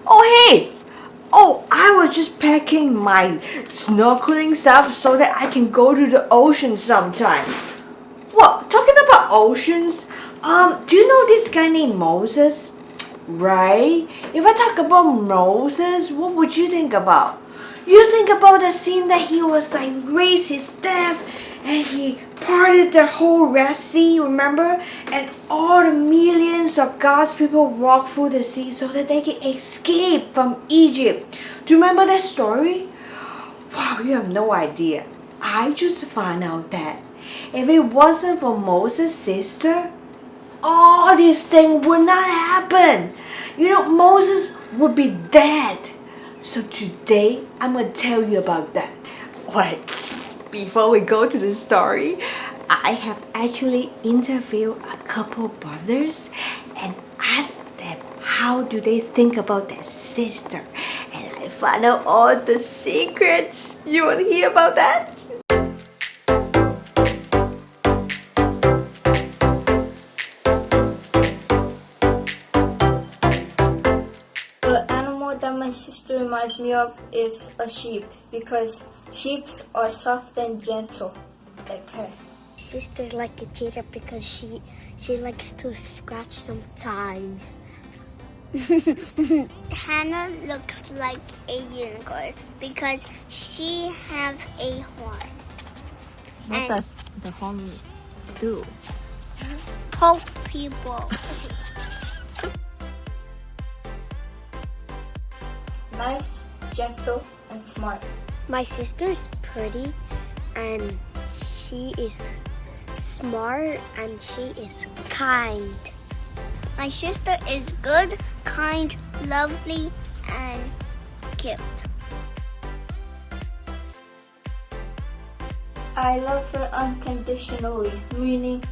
Oh, hey! Oh, I was just packing my snorkeling stuff so that I can go to the ocean sometime. What? Talking about oceans? Do you know this guy named Moses? Right? If I talk about Moses, what would you think about? You think about the scene that he was like raised his staff and he parted the whole Red Sea, remember? And all the millions of God's people walked through the sea so that they can escape from Egypt. Do you remember that story? Wow, you have no idea. I just found out that if it wasn't for Moses' sister, all these things would not happen. Moses would be dead. So today, I'm going to tell you about that. Wait, before we go to the story, I have actually interviewed a couple brothers and asked them how do they think about their sister. And I found out all the secrets. You want to hear about that? That my sister reminds me of is a sheep because sheep are soft and gentle like her. Sister's like a cheetah because she likes to scratch sometimes. Hannah looks like a unicorn because she has a horn. What does the horn do? Poke people. Nice, gentle, and smart. My sister's pretty and she is smart and she is kind. My sister is good, kind, lovely, and cute. I love her unconditionally, meaning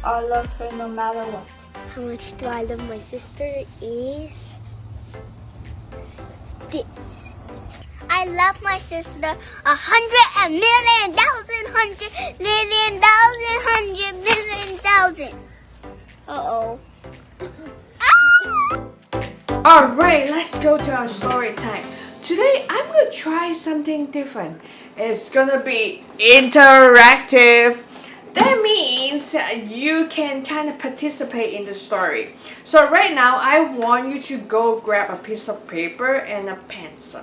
I love her no matter what. How much do I love my sister is this. I love my sister 100,000,000,000,000,000,000,000,000. Uh-oh. Alright, let's go to our story time. Today, I'm going to try something different. It's going to be interactive. That means you can kind of participate in the story. So right now, I want you to go grab a piece of paper and a pencil.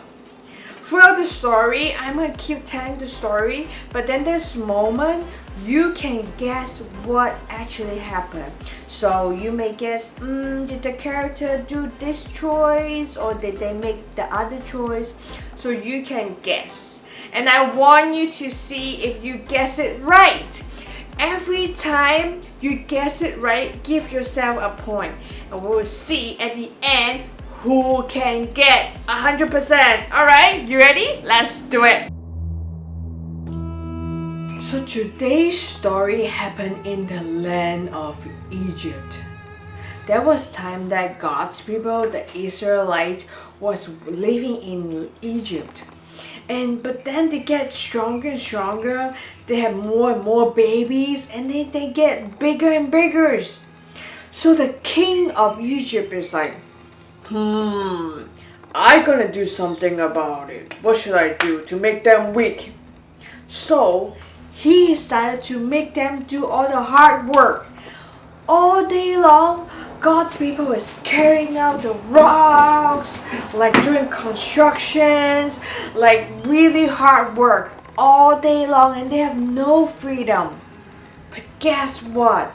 Throughout the story, I'm going to keep telling the story, but then this moment, you can guess what actually happened. So you may guess, did the character do this choice or did they make the other choice? So you can guess. And I want you to see if you guess it right. Every time you guess it right, give yourself a point. And we'll see at the end who can get 100%. Alright, you ready? Let's do it. So today's story happened in the land of Egypt. There was time that God's people, the Israelites, was living in Egypt. But then they get stronger and stronger. They have more and more babies and then they get bigger and bigger. So the king of Egypt is like, I'm gonna do something about it. What should I do to make them weak? So he started to make them do all the hard work. All day long, God's people is carrying out the rocks, like doing constructions, like really hard work all day long, and they have no freedom. But guess what?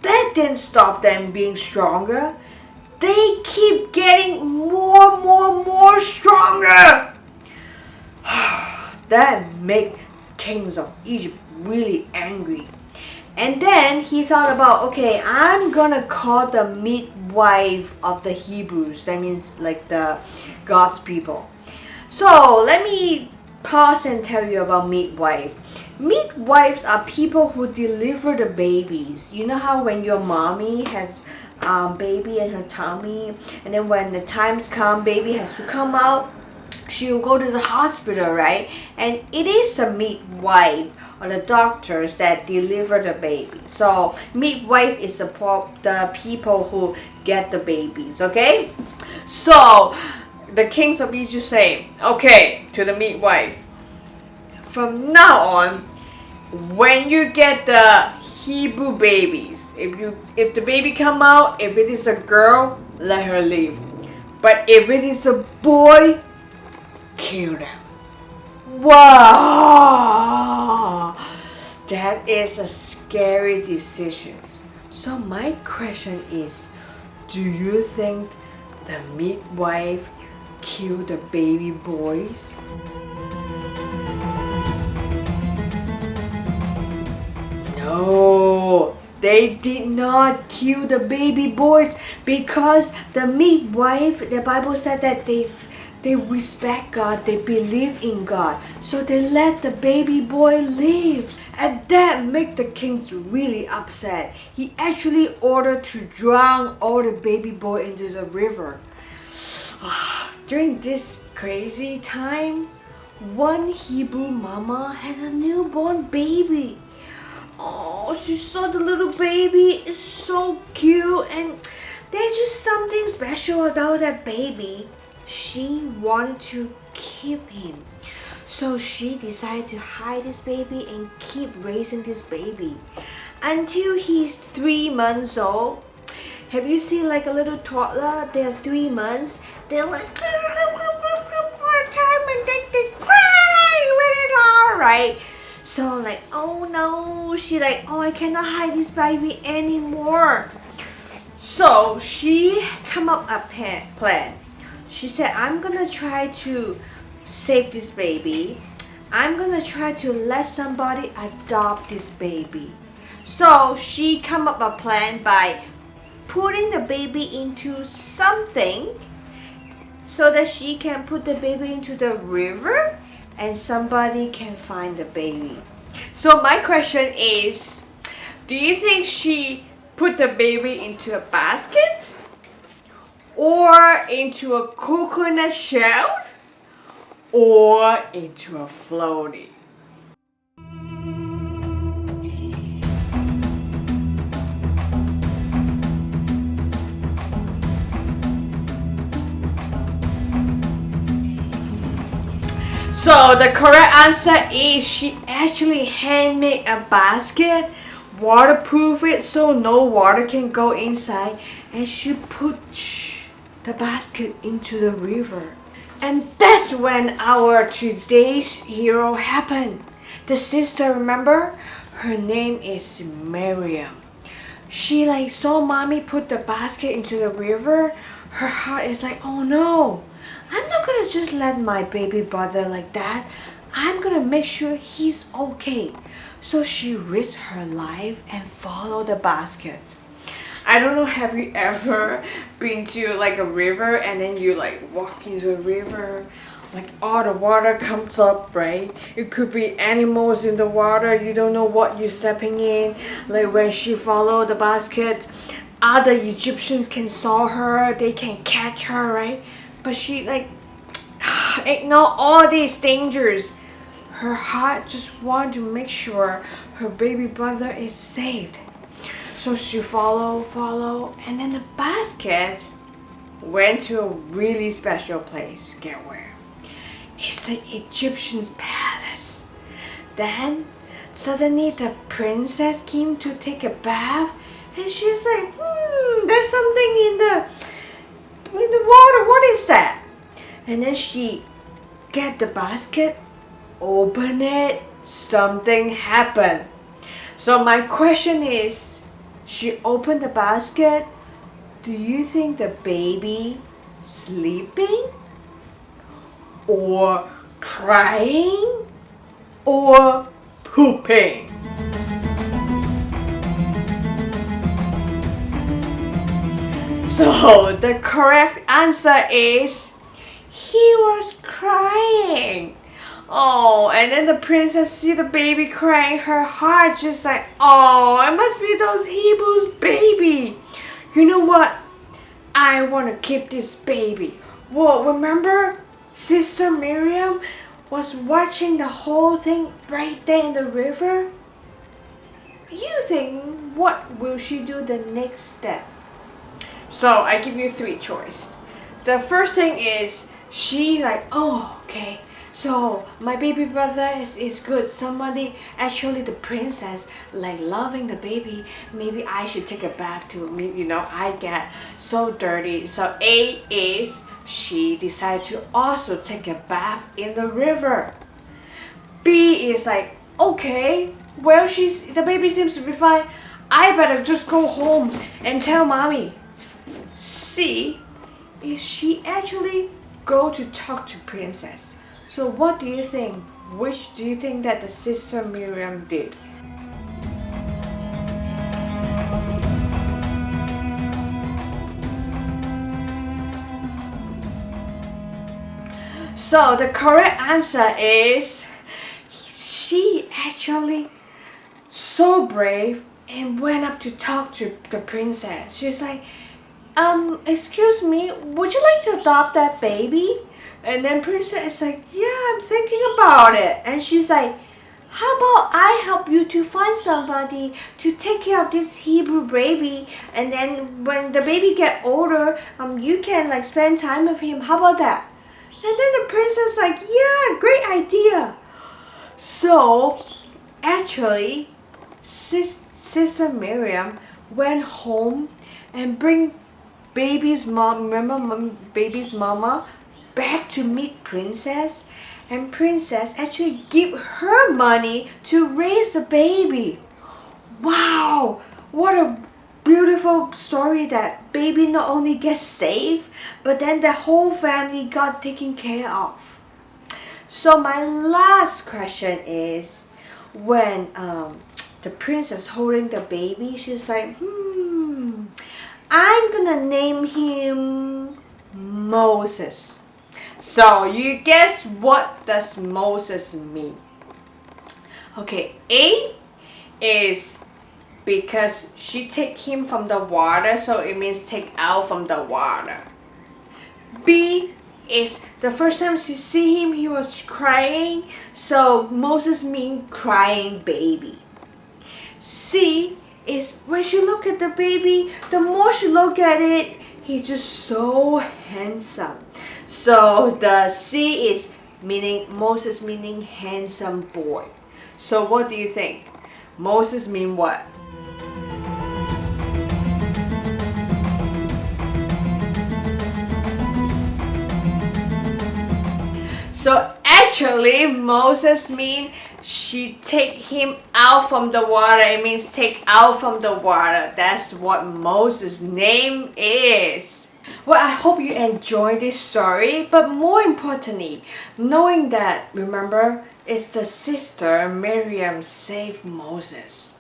That didn't stop them being stronger. They keep getting more stronger. That made kings of Egypt really angry. And then he thought about, okay, I'm gonna call the midwife of the Hebrews. That means like the God's people. So let me pause and tell you about midwife. Midwives are people who deliver the babies. You know how when your mommy has baby in her tummy, and then when the times come, baby has to come out, she'll go to the hospital, right? And it is a midwife or the doctors that deliver the baby. So midwife is the people who get the babies, okay? So the kings of Egypt say, okay, to the midwife, from now on, when you get the Hebrew babies, if the baby come out, if it is a girl, let her leave. But if it is a boy, kill them. Wow! That is a scary decision. So my question is, do you think the midwife killed the baby boys? No, they did not kill the baby boys because the midwife, the Bible said that they respect God, they believe in God, so they let the baby boy live. And that made the king really upset. He actually ordered to drown all the baby boy into the river. During this crazy time, one Hebrew mama had a newborn baby. Oh, she saw the little baby. It's so cute, and there's just something special about that baby. She wanted to keep him. So she decided to hide this baby and keep raising this baby until he's 3 months old. Have you seen like a little toddler? They're 3 months. They're like time and they cry really loud, right? So like, oh no, she like, oh, I cannot hide this baby anymore. So she come up a plan. She said, I'm gonna try to save this baby. I'm gonna try to let somebody adopt this baby. So she come up a plan by putting the baby into something so that she can put the baby into the river and somebody can find the baby. So my question is, do you think she put the baby into a basket or into a coconut shell or into a floaty? So the correct answer is she actually handmade a basket, waterproof it so no water can go inside, and she put the basket into the river. And that's when our today's hero happened. The sister, remember? Her name is Miriam. She like saw mommy put the basket into the river. Her heart is like, oh no, I'm not gonna just let my baby brother like that. I'm gonna make sure he's okay. So she risked her life and followed the basket. I don't know, have you ever been to like a river and then you like walk into a river, like all the water comes up, right? It could be animals in the water, you don't know what you're stepping in. Like when she followed the basket, other Egyptians can saw her, they can catch her, right? But she like ignore all these dangers. Her heart just wanted to make sure her baby brother is saved. So she follow, and then the basket went to a really special place. Get where? It's the Egyptian's palace. Then suddenly the princess came to take a bath, and she's like, there's something in the water. What is that? And then she get the basket, open it, something happened. So my question is, she opened the basket. Do you think the baby sleeping or crying or pooping? So the correct answer is he was crying. Oh, and then the princess see the baby crying. Her heart just like, oh, it must be those Hebrews' baby. You know what? I want to keep this baby. Well, remember Sister Miriam was watching the whole thing right there in the river? You think, what will she do the next step? So I give you 3 choices. The first thing is she like, oh, okay. So my baby brother is good. Somebody, actually the princess, like loving the baby. Maybe I should take a bath too. I get so dirty. So A is she decided to also take a bath in the river. B is like, okay, well the baby seems to be fine. I better just go home and tell mommy. C is she actually go to talk to princess. So what do you think? Which do you think that the sister Miriam did? So the correct answer is she actually so brave and went up to talk to the princess. She's like, excuse me, would you like to adopt that baby? And then princess is like, yeah, I'm thinking about it. And she's like, how about I help you to find somebody to take care of this Hebrew baby, and then when the baby get older, you can like spend time with him. How about that? And then the princess like, yeah, great idea. So actually, Sister Miriam went home and bring baby's mom, remember baby's mama, back to meet princess, and princess actually give her money to raise the baby. Wow, what a beautiful story that baby not only gets saved, but then the whole family got taken care of. So my last question is, when the princess holding the baby, she's like, I'm gonna name him Moses. So you guess what does Moses mean? Okay, A is because she take him from the water, so it means take out from the water. B is the first time she see him, he was crying, so Moses mean crying baby. C is when she look at the baby, the more she look at it, he's just so handsome. So the C is meaning Moses meaning handsome boy. So what do you think? Moses mean what? So actually Moses mean she take him out from the water. It means take out from the water. That's what Moses' name is. Well, I hope you enjoyed this story, but more importantly, knowing that, remember, it's the sister Miriam saved Moses.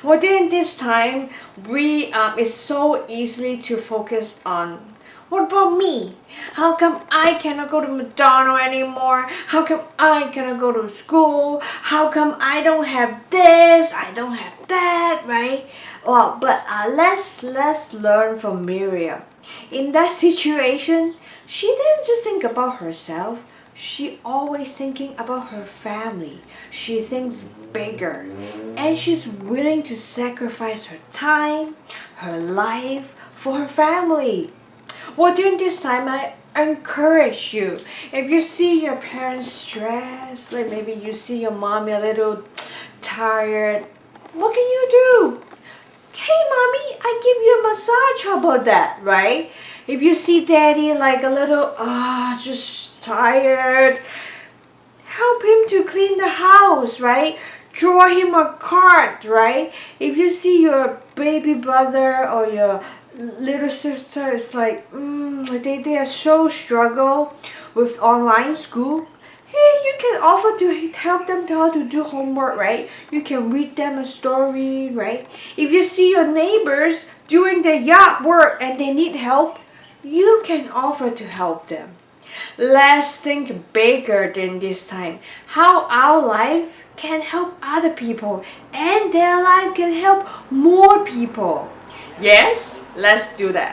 Well, during this time, we it's so easily to focus on, what about me? How come I cannot go to McDonald's anymore? How come I cannot go to school? How come I don't have this? I don't have that, right? Well, but let's learn from Miriam. In that situation, she didn't just think about herself. She always thinking about her family. She thinks bigger, and she's willing to sacrifice her time, her life for her family. Well, during this time, I encourage you. If you see your parents stressed, like maybe you see your mommy a little tired, what can you do? Hey, mommy, I give you a massage. How about that, right? If you see daddy like a little, just tired, help him to clean the house, right? Draw him a card, right? If you see your baby brother or your little sister is like, they are so struggle with online school, hey, you can offer to help them how to do homework, right? You can read them a story, right? If you see your neighbors doing their yard work and they need help, you can offer to help them. Let's think bigger than this time. How our life can help other people and their life can help more people. Yes, let's do that.